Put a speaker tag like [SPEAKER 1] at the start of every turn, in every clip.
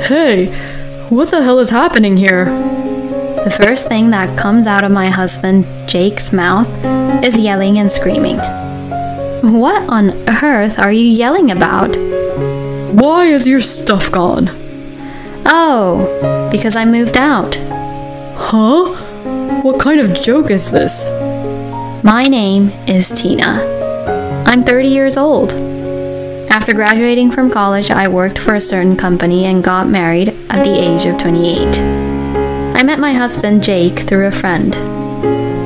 [SPEAKER 1] Hey, what the hell is happening here?
[SPEAKER 2] The first thing that comes out of my husband Jake's mouth is yelling and screaming. What on earth are you yelling about?
[SPEAKER 1] Why is your stuff gone?
[SPEAKER 2] Oh, because I moved out.
[SPEAKER 1] Huh? What kind of joke is this?
[SPEAKER 2] My name is Tina. I'm 30 years old. After graduating from college, I worked for a certain company and got married at the age of 28. I met my husband Jake through a friend.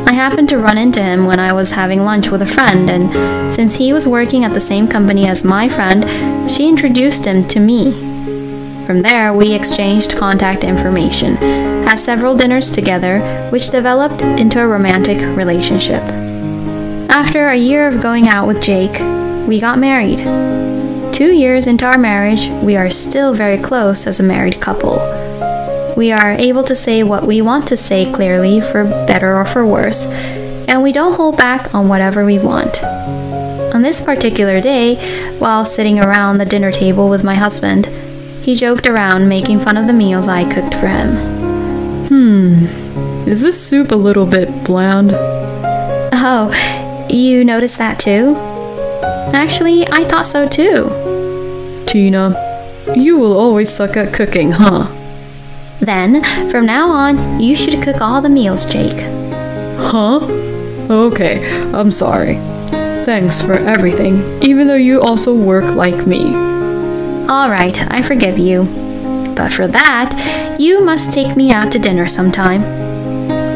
[SPEAKER 2] I happened to run into him when I was having lunch with a friend, and since he was working at the same company as my friend, she introduced him to me. From there, we exchanged contact information, had several dinners together, which developed into a romantic relationship. After a year of going out with Jake, we got married. 2 years into our marriage, we are still very close as a married couple. We are able to say what we want to say clearly, for better or for worse, and we don't hold back on whatever we want. On this particular day, while sitting around the dinner table with my husband, he joked around making fun of the meals I cooked for him.
[SPEAKER 1] Is this soup a little bit bland?
[SPEAKER 2] Oh, you noticed that too? Actually, I thought so too.
[SPEAKER 1] Tina, you will always suck at cooking, huh?
[SPEAKER 2] Then, from now on, you should cook all the meals, Jake.
[SPEAKER 1] Huh? Okay, I'm sorry. Thanks for everything, even though you also work like me.
[SPEAKER 2] Alright, I forgive you. But for that, you must take me out to dinner sometime.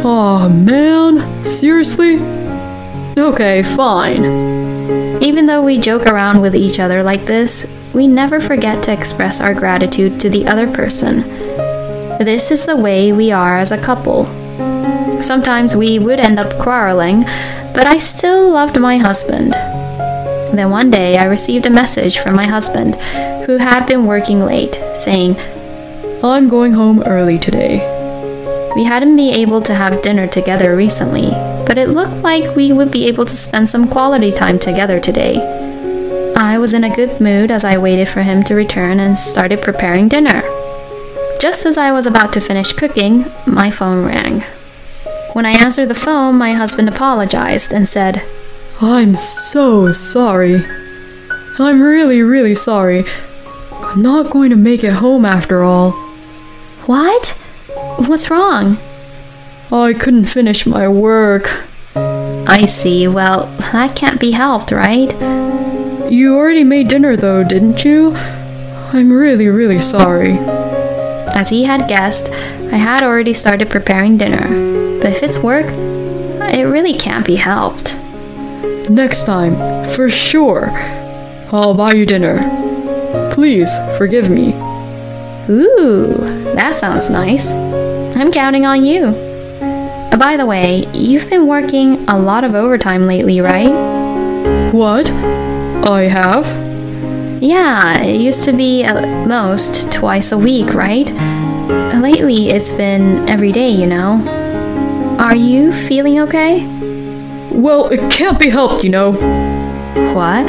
[SPEAKER 1] Aw, man. Seriously? Okay, fine.
[SPEAKER 2] Even though we joke around with each other like this, we never forget to express our gratitude to the other person. This is the way we are as a couple. Sometimes we would end up quarreling, but I still loved my husband. Then one day I received a message from my husband, who had been working late, saying,
[SPEAKER 1] I'm going home early today.
[SPEAKER 2] We hadn't been able to have dinner together recently, but it looked like we would be able to spend some quality time together today. I was in a good mood as I waited for him to return and started preparing dinner. Just as I was about to finish cooking, my phone rang. When I answered the phone, my husband apologized and said,
[SPEAKER 1] I'm so sorry. I'm really sorry. I'm not going to make it home after all.
[SPEAKER 2] What? What's wrong?
[SPEAKER 1] I couldn't finish my work.
[SPEAKER 2] I see. Well, that can't be helped, right?
[SPEAKER 1] You already made dinner though, didn't you? I'm really sorry.
[SPEAKER 2] As he had guessed, I had already started preparing dinner. But if it's work, it really can't be helped.
[SPEAKER 1] Next time, for sure, I'll buy you dinner. Please forgive me.
[SPEAKER 2] Ooh, that sounds nice. I'm counting on you. By the way, you've been working a lot of overtime lately, right?
[SPEAKER 1] What? I have?
[SPEAKER 2] Yeah, it used to be at most twice a week, right? Lately, it's been every day, you know. Are you feeling okay?
[SPEAKER 1] Well, it can't be helped, you know.
[SPEAKER 2] What?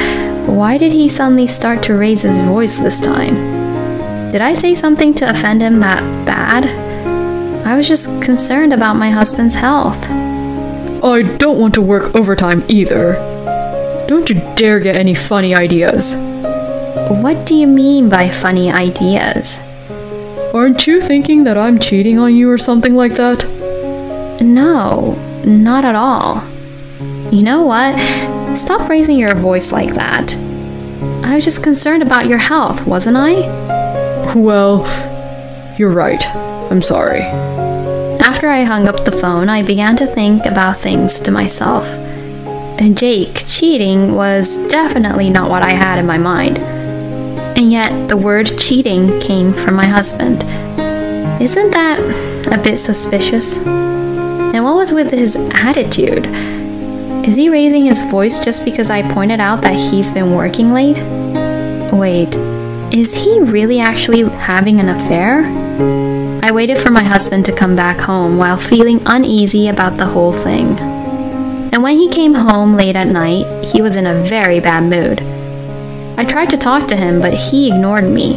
[SPEAKER 2] Why did he suddenly start to raise his voice this time? Did I say something to offend him that bad? I was just concerned about my husband's health.
[SPEAKER 1] I don't want to work overtime either. Don't you dare get any funny ideas.
[SPEAKER 2] What do you mean by funny ideas?
[SPEAKER 1] Aren't you thinking that I'm cheating on you or something like that?
[SPEAKER 2] No, not at all. You know what? Stop raising your voice like that. I was just concerned about your health, wasn't I?
[SPEAKER 1] Well, you're right. I'm sorry.
[SPEAKER 2] After I hung up the phone, I began to think about things to myself. Jake cheating was definitely not what I had in my mind. And yet, the word cheating came from my husband. Isn't that a bit suspicious? And what was with his attitude? Is he raising his voice just because I pointed out that he's been working late? Wait, is he really actually having an affair? I waited for my husband to come back home while feeling uneasy about the whole thing. And when he came home late at night, he was in a very bad mood. I tried to talk to him, but he ignored me.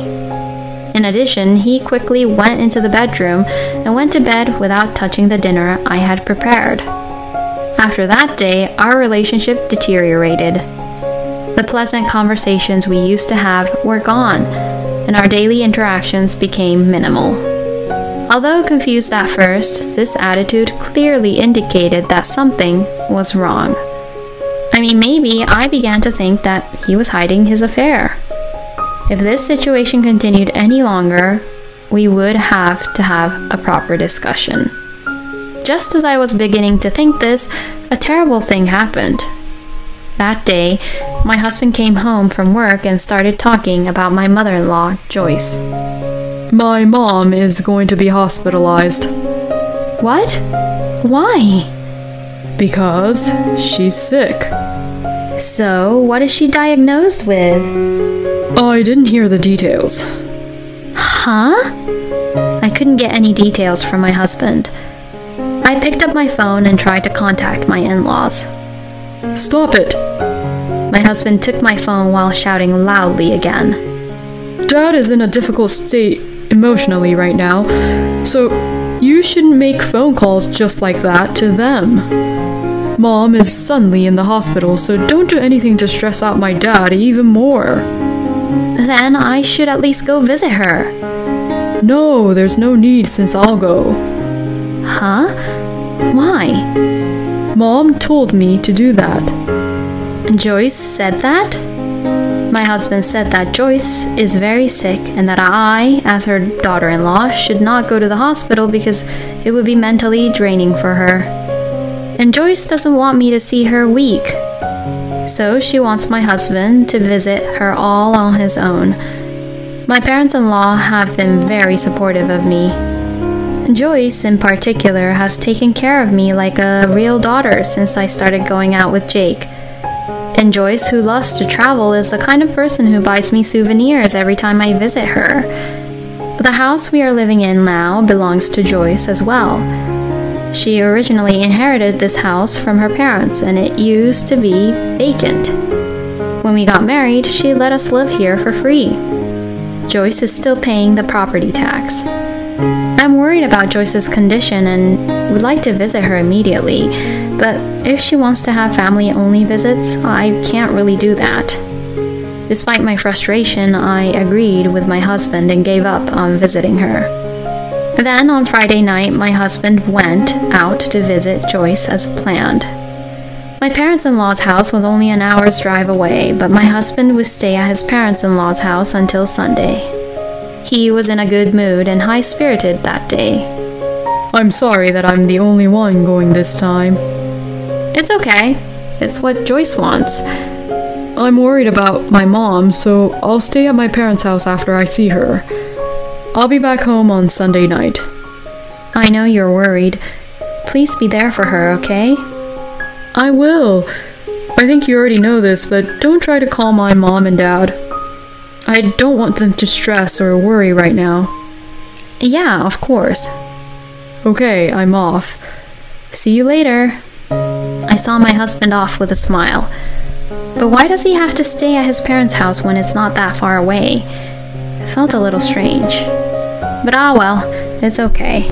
[SPEAKER 2] In addition, he quickly went into the bedroom and went to bed without touching the dinner I had prepared. After that day, our relationship deteriorated. The pleasant conversations we used to have were gone, and our daily interactions became minimal. Although confused at first, this attitude clearly indicated that something was wrong. I mean, maybe I began to think that he was hiding his affair. If this situation continued any longer, we would have to have a proper discussion. Just as I was beginning to think this, a terrible thing happened. That day, my husband came home from work and started talking about my mother-in-law, Joyce.
[SPEAKER 1] My mom is going to be hospitalized.
[SPEAKER 2] What? Why?
[SPEAKER 1] Because she's sick.
[SPEAKER 2] So, what is she diagnosed with?
[SPEAKER 1] I didn't hear the details.
[SPEAKER 2] Huh? I couldn't get any details from my husband. I picked up my phone and tried to contact my in-laws.
[SPEAKER 1] Stop it!
[SPEAKER 2] My husband took my phone while shouting loudly again.
[SPEAKER 1] Dad is in a difficult state emotionally right now, so you shouldn't make phone calls just like that to them. Mom is suddenly in the hospital, so don't do anything to stress out my dad even more.
[SPEAKER 2] Then I should at least go visit her.
[SPEAKER 1] No, there's no need since I'll go.
[SPEAKER 2] Huh? Why?
[SPEAKER 1] Mom told me to do that.
[SPEAKER 2] Joyce said that? My husband said that Joyce is very sick and that I, as her daughter-in-law, should not go to the hospital because it would be mentally draining for her. And Joyce doesn't want me to see her weak. So she wants my husband to visit her all on his own. My parents-in-law have been very supportive of me. Joyce, in particular, has taken care of me like a real daughter since I started going out with Jake. And Joyce, who loves to travel, is the kind of person who buys me souvenirs every time I visit her. The house we are living in now belongs to Joyce as well. She originally inherited this house from her parents, and it used to be vacant. When we got married, she let us live here for free. Joyce is still paying the property tax. I'm worried about Joyce's condition and would like to visit her immediately, but if she wants to have family-only visits, I can't really do that. Despite my frustration, I agreed with my husband and gave up on visiting her. Then, on Friday night, my husband went out to visit Joyce as planned. My parents-in-law's house was only an hour's drive away, but my husband would stay at his parents-in-law's house until Sunday. He was in a good mood and high-spirited that day.
[SPEAKER 1] I'm sorry that I'm the only one going this time.
[SPEAKER 2] It's okay. It's what Joyce wants.
[SPEAKER 1] I'm worried about my mom, so I'll stay at my parents' house after I see her. I'll be back home on Sunday night.
[SPEAKER 2] I know you're worried. Please be there for her, okay?
[SPEAKER 1] I will. I think you already know this, but don't try to call my mom and dad. I don't want them to stress or worry right now.
[SPEAKER 2] Yeah, of course.
[SPEAKER 1] Okay, I'm off.
[SPEAKER 2] See you later. I saw my husband off with a smile. But why does he have to stay at his parents' house when it's not that far away? It felt a little strange. But well, it's okay.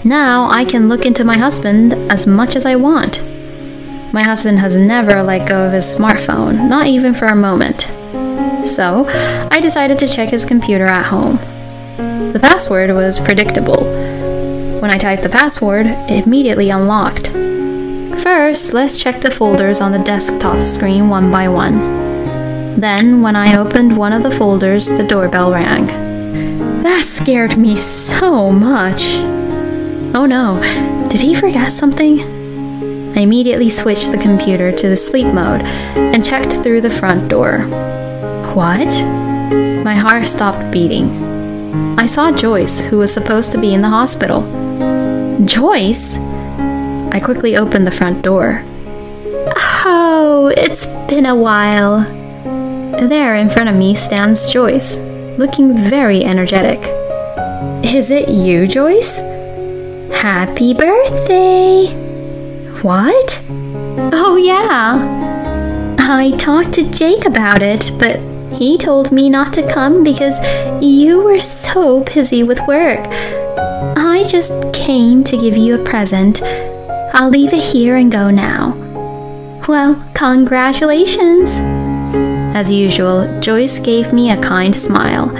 [SPEAKER 2] Now I can look into my husband as much as I want. My husband has never let go of his smartphone, not even for a moment. So, I decided to check his computer at home. The password was predictable. When I typed the password, it immediately unlocked. First, let's check the folders on the desktop screen one by one. Then, when I opened one of the folders, the doorbell rang. That scared me so much. Oh no, did he forget something? I immediately switched the computer to the sleep mode and checked through the front door. What? My heart stopped beating. I saw Joyce, who was supposed to be in the hospital. Joyce? I quickly opened the front door. Oh, it's been a while. There in front of me stands Joyce, looking very energetic. Is it you, Joyce? Happy birthday! What? Oh yeah. I talked to Jake about it, but He told me not to come because you were so busy with work. I just came to give you a present. I'll leave it here and go now. Well, congratulations. As usual, Joyce gave me a kind smile.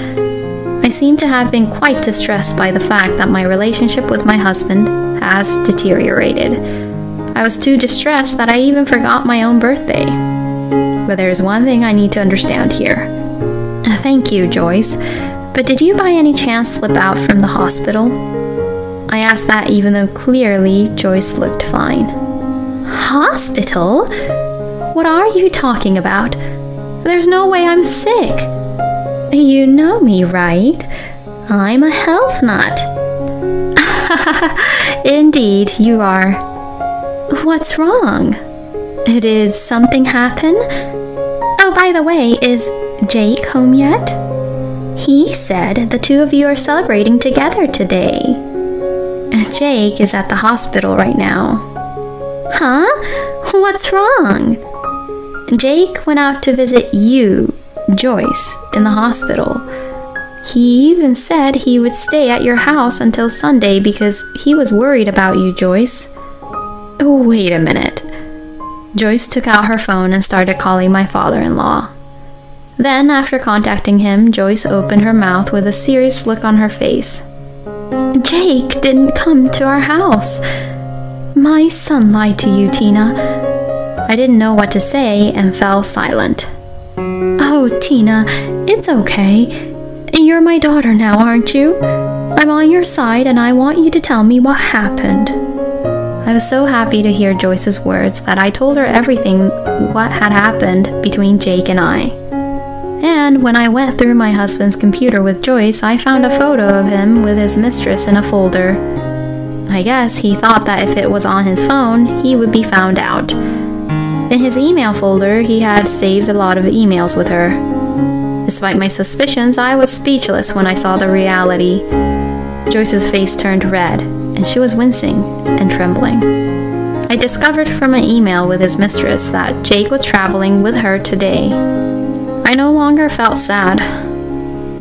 [SPEAKER 2] I seem to have been quite distressed by the fact that my relationship with my husband has deteriorated. I was too distressed that I even forgot my own birthday. But there's one thing I need to understand here. Thank you, Joyce, but did you by any chance slip out from the hospital? I asked that even though clearly Joyce looked fine. Hospital? What are you talking about? There's no way I'm sick. You know me, right? I'm a health nut. Indeed, you are. What's wrong? Did something happen? Oh, by the way, is Jake home yet? He said the two of you are celebrating together today. Jake is at the hospital right now. Huh? What's wrong? Jake went out to visit you, Joyce, in the hospital. He even said he would stay at your house until Sunday because he was worried about you, Joyce. Wait a minute. Joyce took out her phone and started calling my father-in-law. Then, after contacting him, Joyce opened her mouth with a serious look on her face. Jake didn't come to our house. My son lied to you, Tina. I didn't know what to say and fell silent. Oh, Tina, it's okay. You're my daughter now, aren't you? I'm on your side and I want you to tell me what happened. I was so happy to hear Joyce's words that I told her everything what had happened between Jake and I. And when I went through my husband's computer with Joyce, I found a photo of him with his mistress in a folder. I guess he thought that if it was on his phone, he would be found out. In his email folder, he had saved a lot of emails with her. Despite my suspicions, I was speechless when I saw the reality. Joyce's face turned red, and she was wincing and trembling. I discovered from an email with his mistress that Jake was traveling with her today. I no longer felt sad.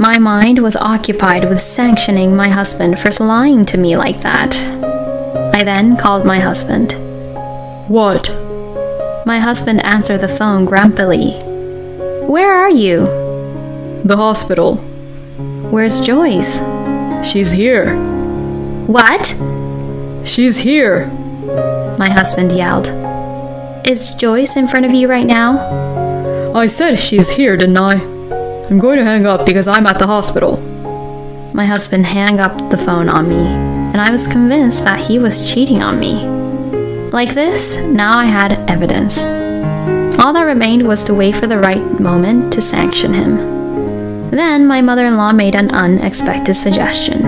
[SPEAKER 2] My mind was occupied with sanctioning my husband for lying to me like that. I then called my husband.
[SPEAKER 1] What?
[SPEAKER 2] My husband answered the phone grumpily. Where are you?
[SPEAKER 1] The hospital.
[SPEAKER 2] Where's Joyce?
[SPEAKER 1] She's here.
[SPEAKER 2] What?
[SPEAKER 1] She's here.
[SPEAKER 2] My husband yelled. Is Joyce in front of you right now?
[SPEAKER 1] I said she's here, didn't I? I'm going to hang up because I'm at the hospital.
[SPEAKER 2] My husband hung up the phone on me, and I was convinced that he was cheating on me. Like this, now I had evidence. All that remained was to wait for the right moment to sanction him. Then my mother-in-law made an unexpected suggestion.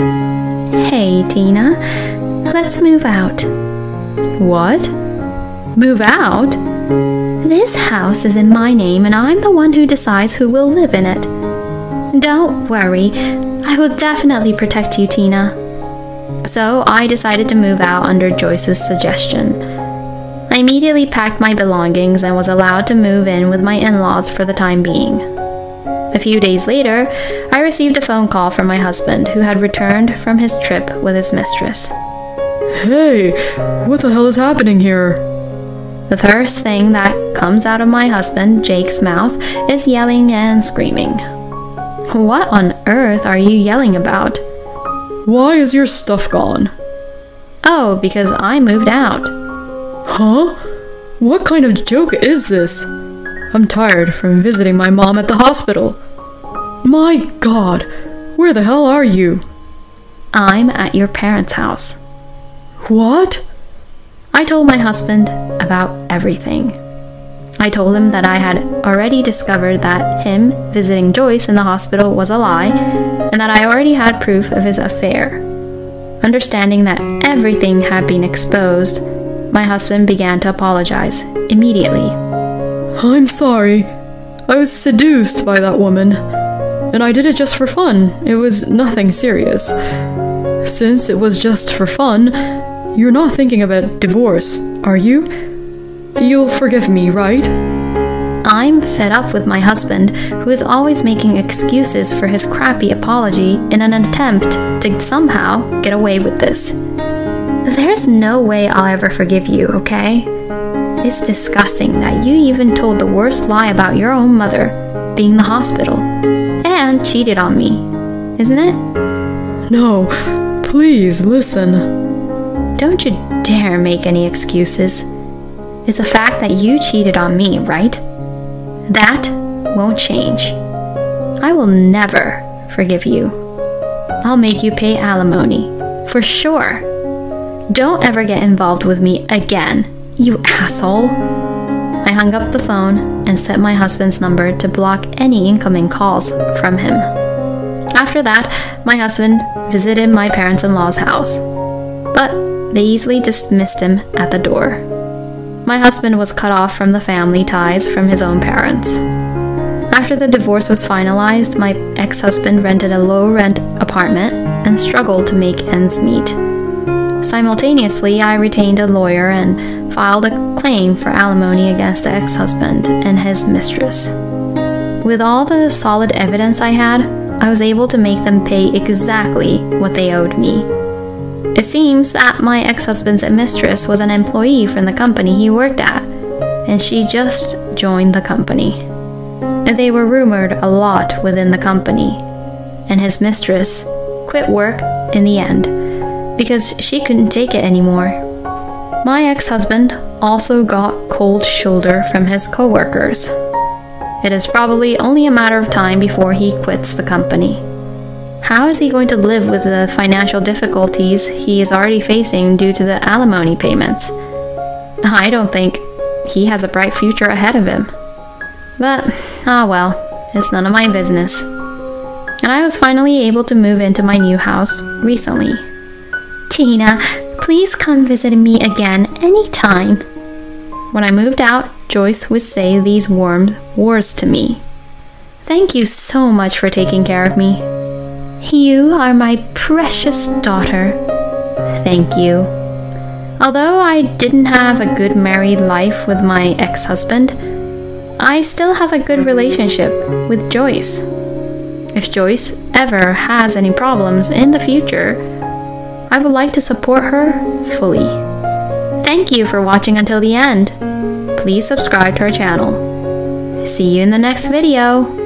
[SPEAKER 2] Hey, Tina, let's move out.
[SPEAKER 1] What?
[SPEAKER 2] Move out? This house is in my name and I'm the one who decides who will live in it. Don't worry, I will definitely protect you, Tina. So I decided to move out under Joyce's suggestion. I immediately packed my belongings and was allowed to move in with my in-laws for the time being. A few days later, I received a phone call from my husband, who had returned from his trip with his mistress.
[SPEAKER 1] Hey, what the hell is happening here?
[SPEAKER 2] The first thing that comes out of my husband, Jake's mouth, is yelling and screaming. What on earth are you yelling about?
[SPEAKER 1] Why is your stuff gone?
[SPEAKER 2] Oh, because I moved out.
[SPEAKER 1] Huh? What kind of joke is this? I'm tired from visiting my mom at the hospital. My God, where the hell are you?
[SPEAKER 2] I'm at your parents' house.
[SPEAKER 1] What?
[SPEAKER 2] I told my husband about everything. I told him that I had already discovered that him visiting Joyce in the hospital was a lie, and that I already had proof of his affair. Understanding that everything had been exposed, my husband began to apologize immediately.
[SPEAKER 1] I'm sorry. I was seduced by that woman, and I did it just for fun. It was nothing serious. Since it was just for fun, you're not thinking about divorce, are you? You'll forgive me, right?
[SPEAKER 2] I'm fed up with my husband, who is always making excuses for his crappy apology in an attempt to somehow get away with this. There's no way I'll ever forgive you, okay? It's disgusting that you even told the worst lie about your own mother being in the hospital and cheated on me, isn't it?
[SPEAKER 1] No, please listen.
[SPEAKER 2] Don't you dare make any excuses. It's a fact that you cheated on me, right? That won't change. I will never forgive you. I'll make you pay alimony, for sure. Don't ever get involved with me again, you asshole. I hung up the phone and set my husband's number to block any incoming calls from him. After that, my husband visited my parents-in-law's house, but they easily dismissed him at the door. My husband was cut off from the family ties from his own parents. After the divorce was finalized, my ex-husband rented a low-rent apartment and struggled to make ends meet. Simultaneously, I retained a lawyer and filed a claim for alimony against the ex-husband and his mistress. With all the solid evidence I had, I was able to make them pay exactly what they owed me. It seems that my ex-husband's mistress was an employee from the company he worked at, and she just joined the company. They were rumored a lot within the company, and his mistress quit work in the end because she couldn't take it anymore. My ex-husband also got cold shoulder from his co-workers. It is probably only a matter of time before he quits the company. How is he going to live with the financial difficulties he is already facing due to the alimony payments? I don't think he has a bright future ahead of him. But, well, it's none of my business. And I was finally able to move into my new house recently. Tina, please come visit me again anytime. When I moved out, Joyce would say these warm words to me. Thank you so much for taking care of me. You are my precious daughter. Thank you. Although I didn't have a good married life with my ex-husband, I still have a good relationship with Joyce. If Joyce ever has any problems in the future, I would like to support her fully. Thank you for watching until the end. Please subscribe to our channel. See you in the next video.